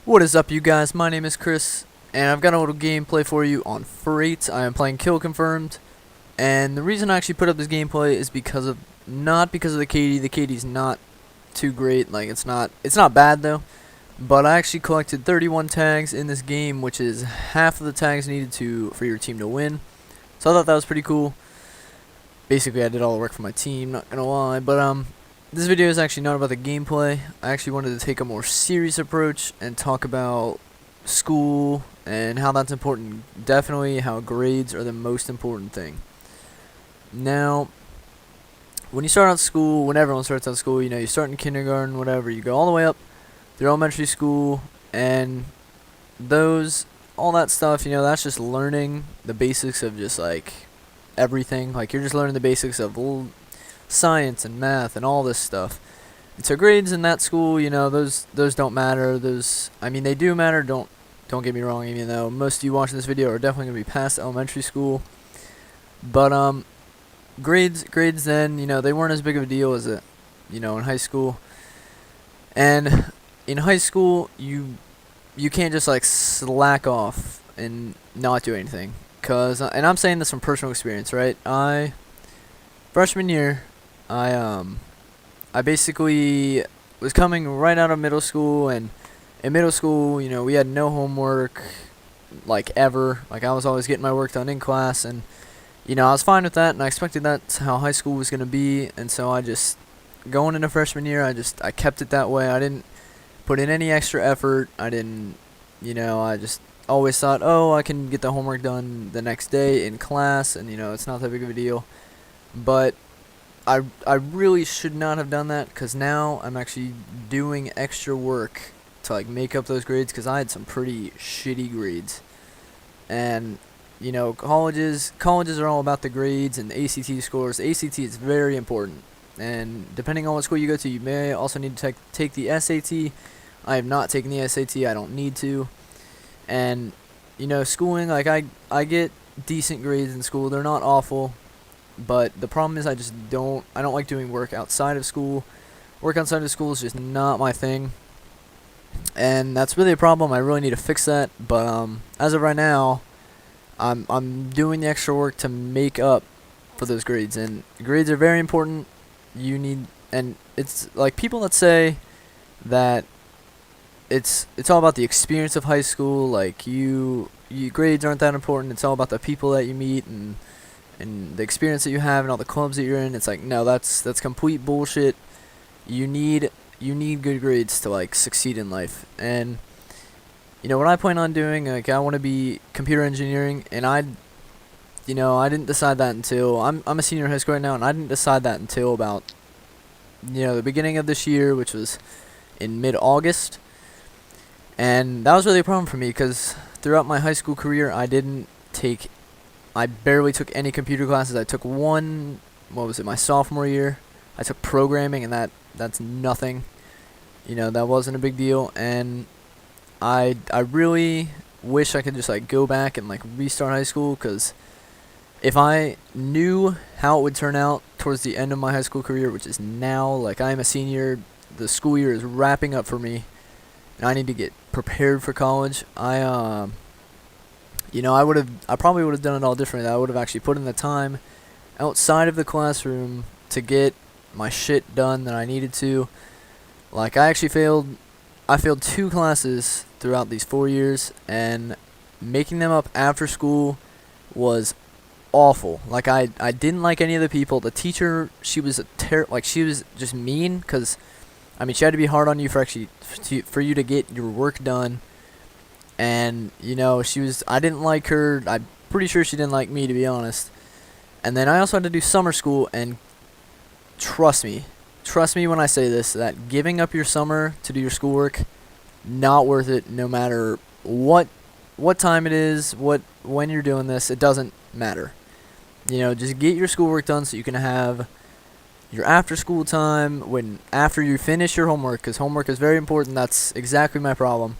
What is up, you guys? My name is Chris, and I've got a little gameplay for you on Freight. I am playing Kill Confirmed, and the reason I actually put up this gameplay is not because of the KD. The KD's not too great. Like, it's not bad though. But I actually collected 31 tags in this game, which is half of the tags needed for your team to win. So I thought that was pretty cool. Basically, I did all the work for my team, not gonna lie, but this video is actually not about the gameplay. I actually wanted to take a more serious approach and talk about school and how that's important. Definitely how grades are the most important thing. Now, when you start out school, when everyone starts out school, you start in kindergarten, whatever, you go all the way up through elementary school, and all that stuff, that's just learning the basics of just like everything. Like, you're just learning the basics of science and math and all this stuff. And so grades in that school, those don't matter. They do matter. Don't get me wrong. Even though most of you watching this video are definitely gonna be past elementary school, but grades then, they weren't as big of a deal as in high school. And in high school, you can't just like slack off and not do anything. And I'm saying this from personal experience, right? Freshman year, I basically was coming right out of middle school, and in middle school, we had no homework, like, ever. Like, I was always getting my work done in class, and, I was fine with that, and I expected that's how high school was going to be, and so going into freshman year, I kept it that way. I didn't put in any extra effort. I just always thought, oh, I can get the homework done the next day in class, and, it's not that big of a deal. But I really should not have done that, because now I'm actually doing extra work to like make up those grades, because I had some pretty shitty grades. And colleges are all about the grades and the ACT scores. ACT is very important, and depending on what school you go to, you may also need to take the SAT. I have not taken the SAT. I don't need to. And schooling, like, I get decent grades in school. They're not awful. But the problem is I don't like doing work outside of school. Work outside of school is just not my thing. And that's really a problem. I really need to fix that. But as of right now, I'm doing the extra work to make up for those grades. And grades are very important. And it's like people that say that it's all about the experience of high school. Like, you grades aren't that important. It's all about the people that you meet and the experience that you have and all the clubs that you're in. It's like, no, that's complete bullshit. You need good grades to like succeed in life. And what I plan on doing, like, I want to be computer engineering, and I didn't decide that until I'm a senior in high school right now, and I didn't decide that until about the beginning of this year, which was in mid-August. And that was really a problem for me, because throughout my high school career, I barely took any computer classes. I took one, my sophomore year. I took programming, and that's nothing. That wasn't a big deal. And I really wish I could just like go back and like restart high school, because if I knew how it would turn out towards the end of my high school career, which is now, like, I am a senior, the school year is wrapping up for me, and I need to get prepared for college. I probably would have done it all differently. I would have actually put in the time outside of the classroom to get my shit done that I needed to. Like, I failed 2 classes throughout these 4 years, and making them up after school was awful. Like, I didn't like any of the people. The teacher, she was she was just mean, because she had to be hard on you for you to get your work done. And I didn't like her. I'm pretty sure she didn't like me, to be honest. And then I also had to do summer school, and trust me when I say this, that giving up your summer to do your schoolwork, not worth it. No matter what time it is, when you're doing this, it doesn't matter. Just get your schoolwork done so you can have your after school time after you finish your homework, because homework is very important. That's exactly my problem.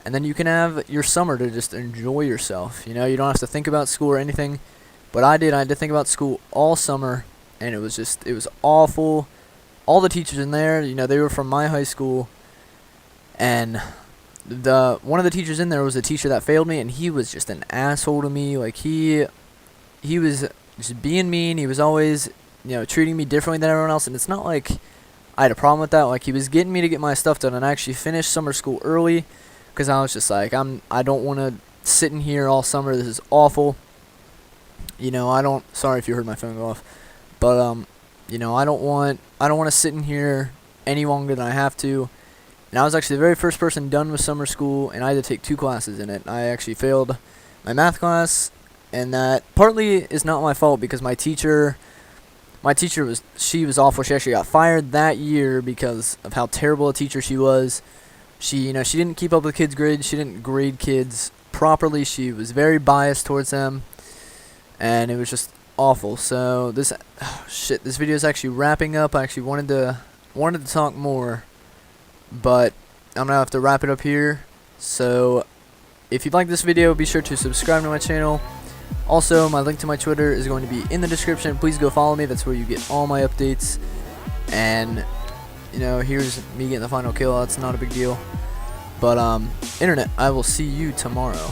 And then you can have your summer to just enjoy yourself. You don't have to think about school or anything. But I had to think about school all summer, and it was awful. All the teachers in there, they were from my high school, and the one of the teachers in there was a teacher that failed me, and he was just an asshole to me. Like he was just being mean. He was always, treating me differently than everyone else, and it's not like I had a problem with that. Like, he was getting me to get my stuff done, and I actually finished summer school early because I was just like, I don't want to sit in here all summer. This is awful. Sorry if you heard my phone go off, but I don't want to sit in here any longer than I have to. And I was actually the very first person done with summer school, and I had to take 2 classes in it. I actually failed my math class, and that partly is not my fault because my teacher was awful. She actually got fired that year because of how terrible a teacher she was. She didn't keep up with kids' grades. She didn't grade kids properly. She was very biased towards them, and it was just awful. So this video is actually wrapping up. I actually wanted to talk more, but I'm gonna have to wrap it up here. So if you like this video, be sure to subscribe to my channel. Also, my link to my Twitter is going to be in the description. Please go follow me. That's where you get all my updates. And here's me getting the final kill. That's not a big deal. But internet, I will see you tomorrow.